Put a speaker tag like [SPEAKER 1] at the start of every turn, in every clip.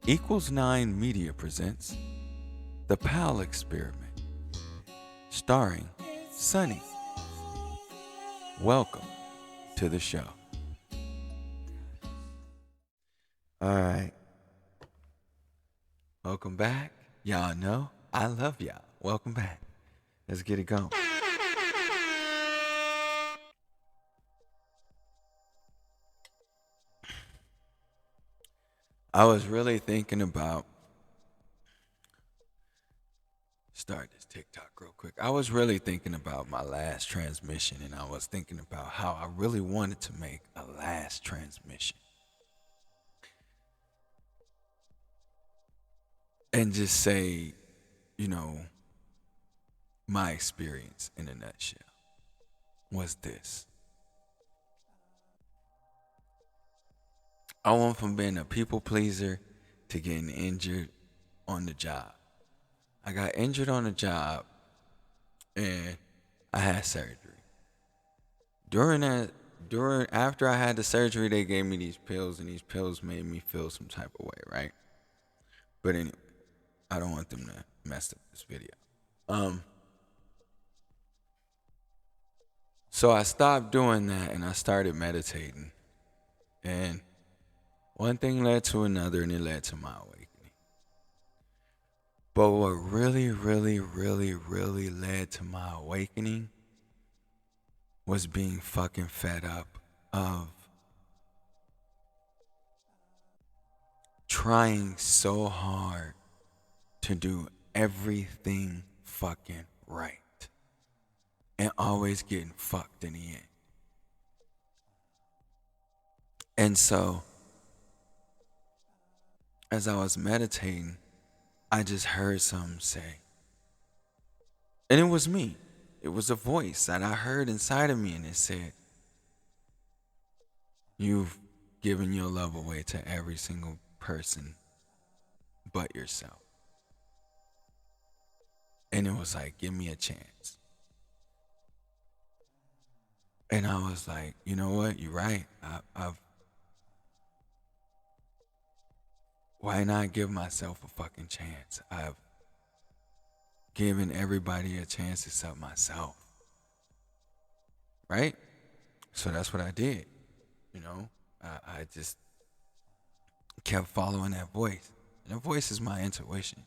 [SPEAKER 1] Equals 9 Media presents The P.A.L.L E Experiment, starring Sunny. Welcome to the show. All right. Welcome back. Y'all know I love y'all. Welcome back. Let's get it going. I was really thinking about start this TikTok real quick. I was really thinking about my last transmission, and I was thinking about how I really wanted to make a last transmission and just say, you know, my experience in a nutshell was this. I went from being a people pleaser to getting injured on the job. I got injured on the job and I had surgery. During after I had the surgery, they gave me these pills, and these pills made me feel some type of way, right? But anyway, I don't want them to mess up this video. Um, so I stopped doing that and I started meditating, and one thing led to another, and it led to my awakening. But what really led to my awakening was being fucking fed up of trying so hard to do everything fucking right and always getting fucked in the end. And so, as I was meditating, I just heard something say, and it was me. It was a voice that I heard inside of me, and it said, "You've given your love away to every single person but yourself." And it was like, "Give me a chance." And I was like, you know what? You're right. Why not give myself a fucking chance? I've given everybody a chance except myself. Right? So that's what I did. You know, I just kept following that voice. And that voice is my intuition.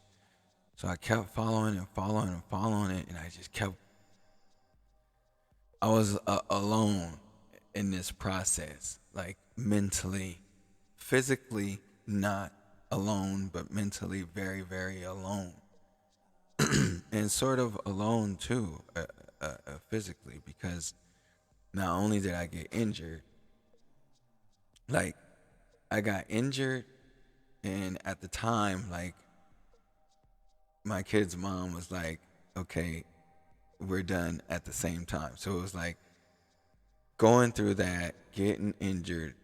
[SPEAKER 1] So I kept following it, and I just kept. I was alone in this process, like mentally, physically not alone, but mentally very alone, and sort of alone too, physically, because not only did I get injured, like I got injured, and at the time, like my kid's mom was like, "Okay, we're done at the same time." So it was like going through that, getting injured,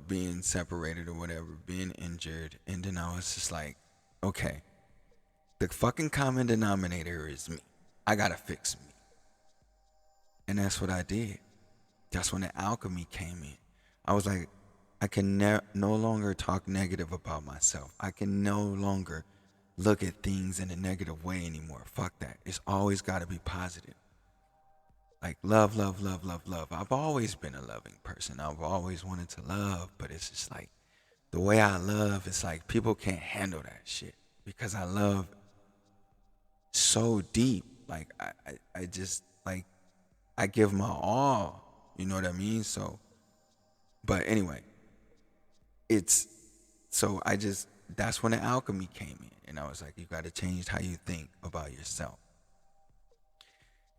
[SPEAKER 1] being separated or whatever, being injured. And then I was just like, okay, the fucking common denominator is me. I gotta fix me. And that's what I did. That's when the alchemy came in. I was like, I can no longer talk negative about myself. I can no longer look at things in a negative way anymore. Fuck that. It's always got to be positive. Like love. I've always been a loving person. I've always wanted to love, but it's just like the way I love, it's like people can't handle that shit because I love so deep. Like I just like I give my all. You know what I mean? So, but anyway, it's so I just that's when the alchemy came in. And I was like, you got to change how you think about yourself.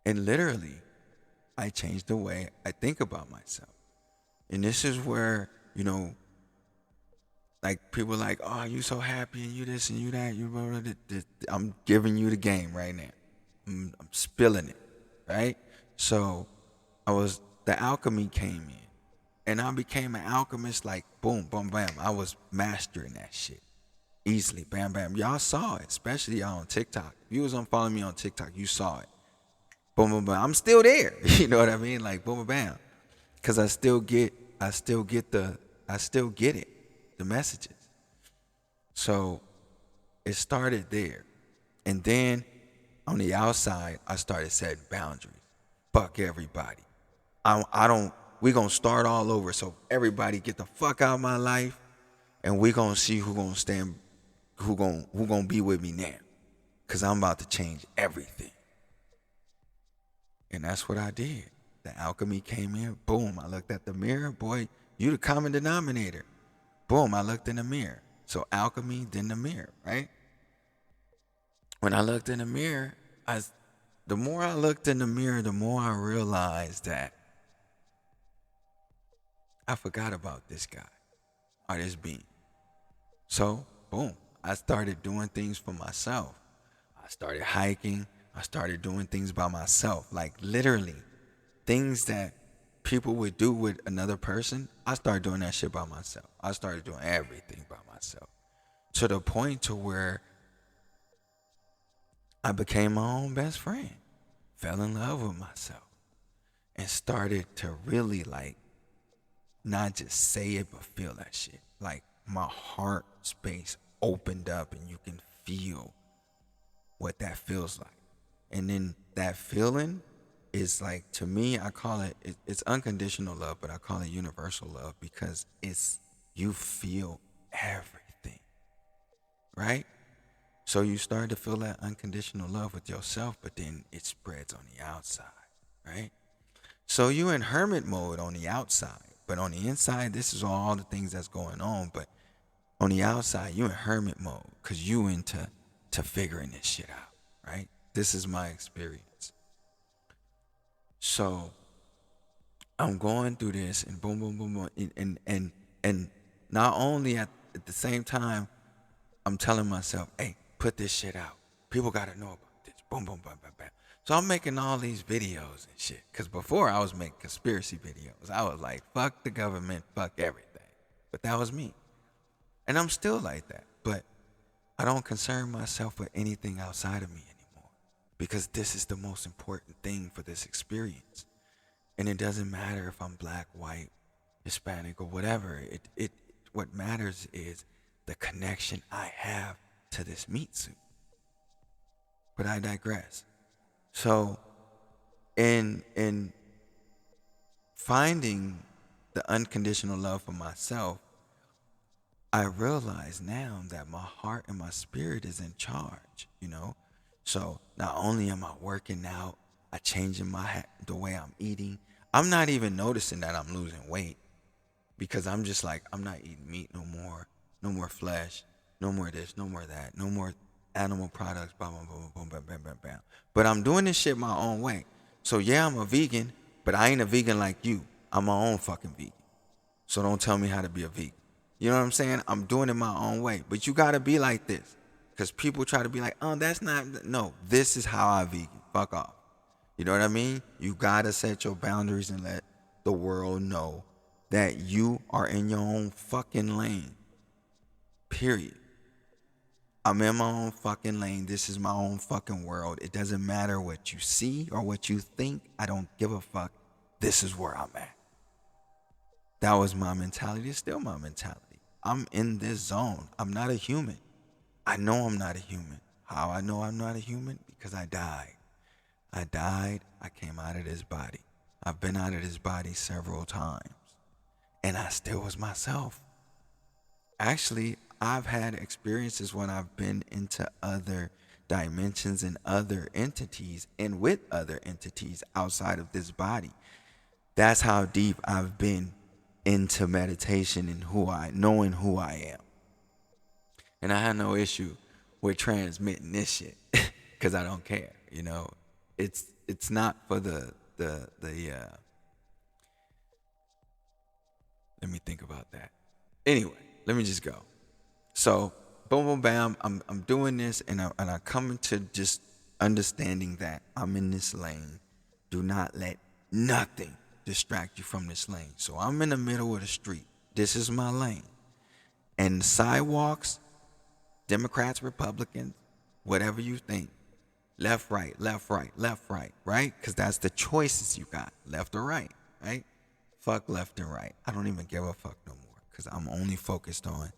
[SPEAKER 1] And literally, I changed the way I think about myself. And this is where, like people are like, oh, you so happy and you this and you that. I'm giving you the game right now. I'm spilling it, right? So the alchemy came in. And I became an alchemist like boom, boom, bam. I was mastering that shit. Easily, bam, bam. Y'all saw it, especially y'all on TikTok. If you was unfollowing me on TikTok, you saw it. Boom, boom, bam. I'm still there. You know what I mean? Like boom, boom, bam. Cause I still get it, the messages. So it started there. And then on the outside, I started setting boundaries. Fuck everybody. I don't, we gonna start all over. So everybody get the fuck out of my life, and we gonna see who gonna stand, who gonna be with me now. Cause I'm about to change everything. And that's what I did. The alchemy came in. Boom. I looked at the mirror. Boy, you the common denominator. Boom. I looked in the mirror. So alchemy, then the mirror, right? When I looked in the mirror, the more I looked in the mirror, the more I realized that I forgot about this guy or this being. So, boom. I started doing things for myself. I started hiking. I started doing things by myself. Like literally, things that people would do with another person, I started doing that shit by myself. I started doing everything by myself. To the point to where I became my own best friend. Fell in love with myself. And started to really like not just say it but feel that shit. Like my heart space opened up and you can feel what that feels like. And then that feeling is like, to me, I call it's unconditional love, but I call it universal love because it's, you feel everything, right? So you start to feel that unconditional love with yourself, but then it spreads on the outside, right? So you in hermit mode on the outside, but on the inside, this is all the things that's going on. But on the outside, you in hermit mode because you into figuring this shit out, right? This is my experience. So I'm going through this and boom, boom, boom, boom. And not only at the same time, I'm telling myself, hey, put this shit out. People got to know about this. Boom, boom, bam, bam, bam. So I'm making all these videos and shit. Because before I was making conspiracy videos. I was like, fuck the government, fuck everything. But that was me. And I'm still like that. But I don't concern myself with anything outside of me anymore. Because this is the most important thing for this experience. And it doesn't matter if I'm black, white, Hispanic, or whatever. What matters is the connection I have to this meat suit. But I digress. So in finding the unconditional love for myself, I realize now that my heart and my spirit is in charge, you know? So not only am I working out, I changing the way I'm eating. I'm not even noticing that I'm losing weight because I'm just like, I'm not eating meat no more. No more flesh. No more this, no more that. No more animal products, blah, blah, blah, blah, blah, blah, blah, blah. But I'm doing this shit my own way. So yeah, I'm a vegan, but I ain't a vegan like you. I'm my own fucking vegan. So don't tell me how to be a vegan. You know what I'm saying? I'm doing it my own way. But you gotta be like this. Because people try to be like, oh, that's not, no, this is how I vegan. Fuck off. You know what I mean? You gotta set your boundaries and let the world know that you are in your own fucking lane. Period. I'm in my own fucking lane. This is my own fucking world. It doesn't matter what you see or what you think. I don't give a fuck. This is where I'm at. That was my mentality. It's still my mentality. I'm in this zone. I'm not a human. I know I'm not a human. How I know I'm not a human? Because I died. I died. I came out of this body. I've been out of this body several times. And I still was myself. Actually, I've had experiences when I've been into other dimensions and other entities and with other entities outside of this body. That's how deep I've been into meditation and knowing who I am. And I had no issue with transmitting this shit because I don't care, you know. It's not for the let me think about that. Anyway, let me just go. So, boom, boom, bam, I'm doing this, and I come into just understanding that I'm in this lane. Do not let nothing distract you from this lane. So I'm in the middle of the street. This is my lane. And the sidewalks, Democrats, Republicans, whatever you think, left, right, left, right, left, right, right? Because that's the choices you got, left or right, right? Fuck left and right. I don't even give a fuck no more because I'm only focused on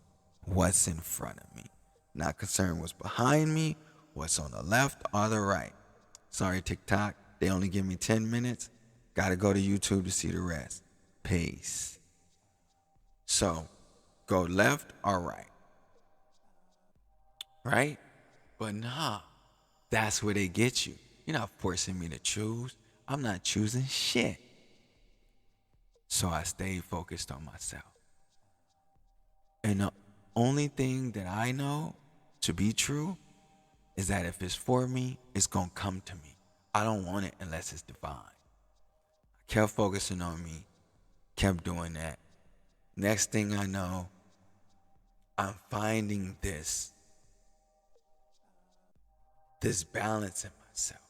[SPEAKER 1] what's in front of me. Not concerned what's behind me, what's on the left or the right. Sorry, TikTok. They only give me 10 minutes. Gotta go to YouTube to see the rest. Peace. So, go left or right. Right? But nah, that's where they get you. You're not forcing me to choose. I'm not choosing shit. So I stayed focused on myself. And the only thing that I know to be true is that if it's for me, it's gonna come to me. I don't want it unless it's divine. I kept focusing on me, kept doing that. Next thing I know, I'm finding this balance in myself.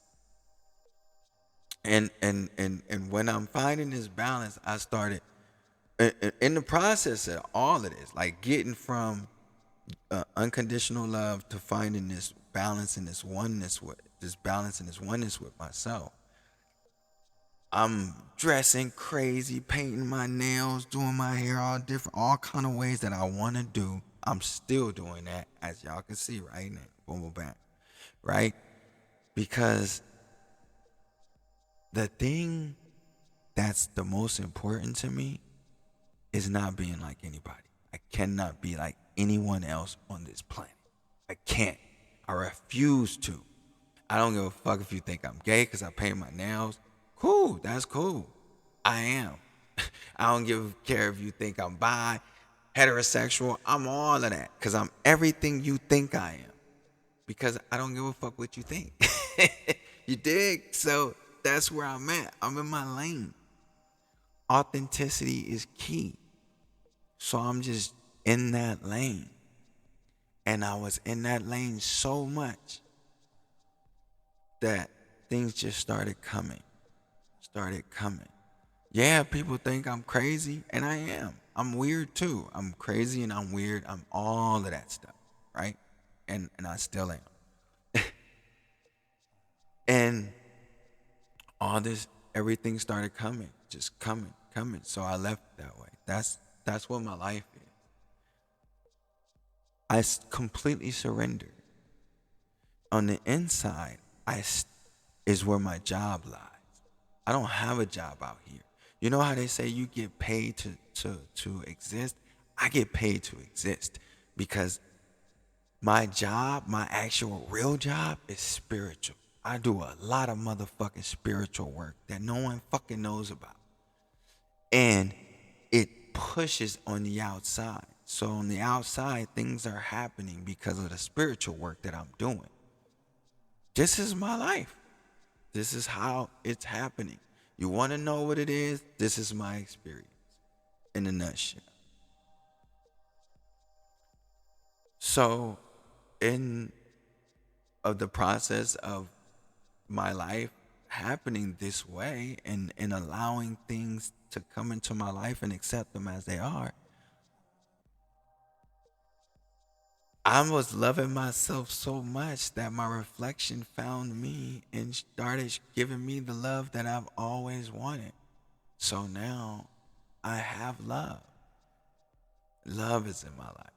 [SPEAKER 1] And when I'm finding this balance, I started in the process of all of this, like getting from unconditional love to finding this balance and this oneness with myself. I'm dressing crazy, painting my nails, doing my hair all kind of ways that I want to do. I'm still doing that, as y'all can see right now. Boom, boom, bam. Right? Because the thing that's the most important to me is not being like anybody. I cannot be like anyone else on this planet. I can't. I refuse to. I don't give a fuck if you think I'm gay because I paint my nails. Cool, that's cool. I am. I don't care if you think I'm bi, heterosexual. I'm all of that because I'm everything you think I am. Because I don't give a fuck what you think. You dig? So that's where I'm at. I'm in my lane. Authenticity is key. So I'm just in that lane. And I was in that lane so much that things just started coming. Yeah, people think I'm crazy, and I am. I'm weird too. I'm crazy and I'm weird. I'm all of that stuff, right? And I still am. And all this, everything started coming, just coming. So I left that way. That's what my life is. Completely surrendered. On the inside, is where my job lies. I don't have a job out here. You know how they say you get paid to exist? I get paid to exist because my job, my actual real job, is spiritual. I do a lot of motherfucking spiritual work that no one fucking knows about. And it pushes on the outside. So on the outside, things are happening because of the spiritual work that I'm doing. This is my life. This is how it's happening. You want to know what it is? This is my experience in a nutshell. So, in of the process of my life happening this way and allowing things to come into my life and accept them as they are, I was loving myself so much that my reflection found me and started giving me the love that I've always wanted. So now I have love. Love is in my life.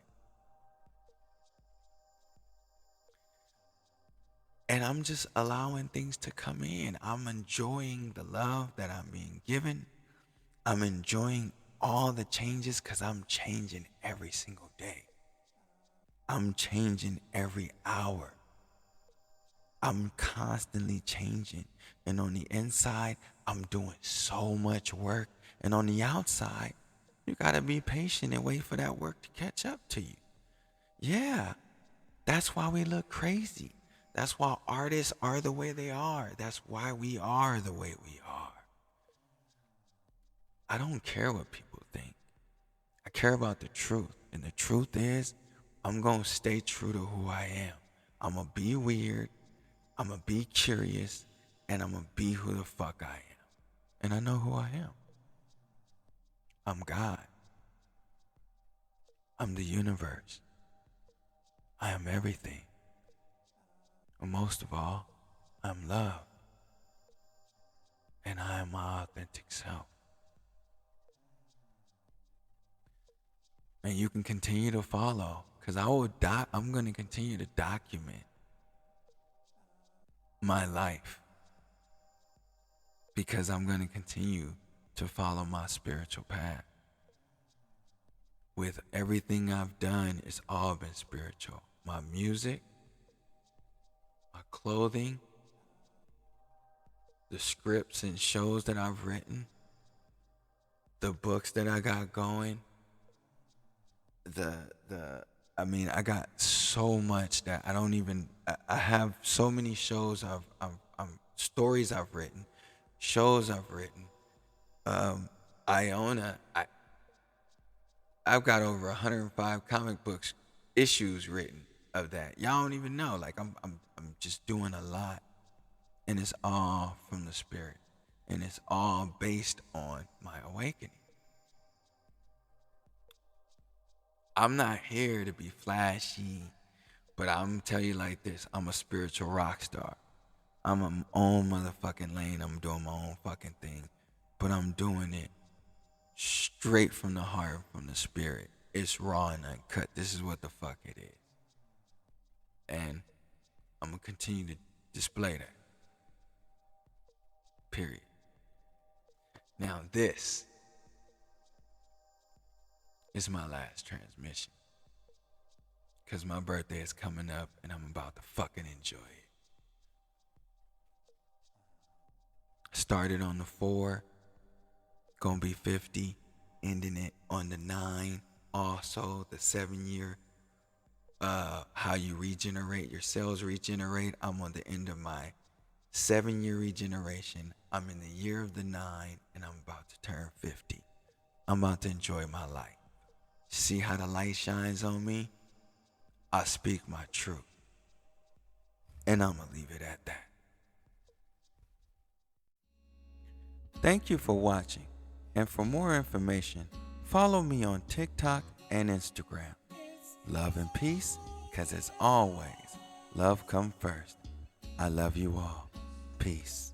[SPEAKER 1] And I'm just allowing things to come in. I'm enjoying the love that I'm being given. I'm enjoying all the changes because I'm changing every single day. I'm changing every hour. I'm constantly changing. And on the inside, I'm doing so much work. And on the outside, you got to be patient and wait for that work to catch up to you. Yeah, that's why we look crazy. That's why artists are the way they are. That's why we are the way we are. I don't care what people think. I care about the truth. And the truth is, I'm going to stay true to who I am. I'm going to be weird. I'm going to be curious. And I'm going to be who the fuck I am. And I know who I am. I'm God. I'm the universe. I am everything. And most of all, I'm love. And I am my authentic self. And you can continue to follow Because I'm going to continue to document my life, because I'm going to continue to follow my spiritual path. With everything I've done, it's all been spiritual. My music, my clothing, the scripts and shows that I've written, the books that I got going, I got so much that I don't even. I have so many shows. Stories I've written, shows I've written. I've got over 105 comic books issues written of that. Y'all don't even know. Like I'm just doing a lot, and it's all from the spirit, and it's all based on my awakening. I'm not here to be flashy, but I'm tell you like this: I'm a spiritual rock star. I'm my own motherfucking lane. I'm doing my own fucking thing, but I'm doing it straight from the heart, from the spirit. It's raw and uncut. This is what the fuck it is, and I'm gonna continue to display that. Period. Now this is my last transmission, because my birthday is coming up and I'm about to fucking enjoy it. Started on the 4, gonna be 50, ending it on the 9. Also, the 7-year, how you regenerate, your cells regenerate. I'm on the end of my 7-year regeneration. I'm in the year of the 9, and I'm about to turn 50. I'm about to enjoy my life. See how the light shines on me? I speak my truth. And I'm going to leave it at that. Thank you for watching. And for more information, follow me on TikTok and Instagram. Love and peace, because as always, love come first. I love you all. Peace.